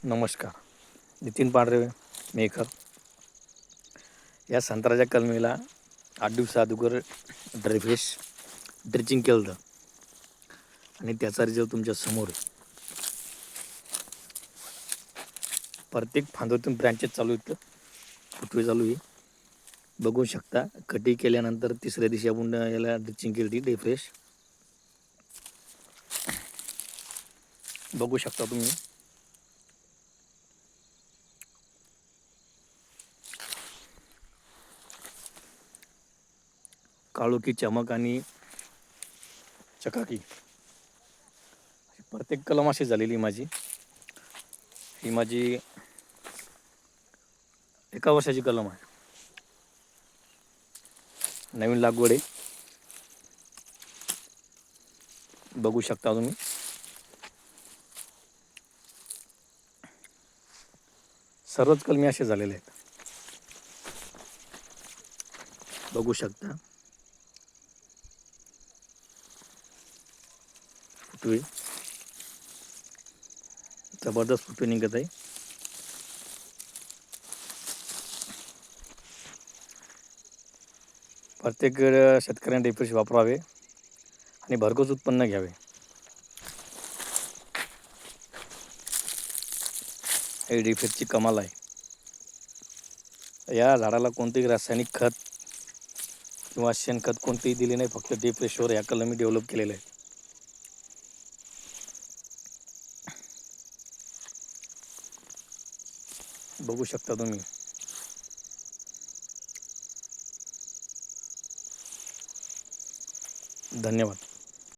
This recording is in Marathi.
नमस्कार. नितीन पांढरे मेकर. या संत्र्याच्या कलमीला 8 दिवसा अगोदर ड्रिचिंग केलं होतं आणि त्याचा रिझल्ट तुमच्या समोर आहे. प्रत्येक फांद्यातून ब्रँचेस चालू आहेत, फुटवे चालू आहे. बघू शकता. कटी केल्यानंतर तिसऱ्या दिवशी आपण याला ड्रिचिंग केली होती डेफ्रेश. बघू शकता तुम्ही. काळोखी चमक आणि चकाकी प्रत्येक कलम अशी झालेली माझी. ही माझी 1 वर्षाची कलम आहे. नवीन लागवड आहे. बघू शकता तुम्ही. सर्वच कलमी असे झालेले आहेत. बघू शकता. फुटवे जबरदस्त फुटवे निघत आहे. प्रत्येक शेतकऱ्यांनी डेफ्रेश वापरावे आणि भरघोस उत्पन्न घ्यावे. हे डेफ्रेशची कमाल आहे. या झाडाला कोणतेही रासायनिक खत किंवा शेणखत कोणतेही दिले नाही. फक्त डेफ्रेशवर या कलमी डेव्हलप केलेलं आहे. बघू शकता तुम्ही. धन्यवाद.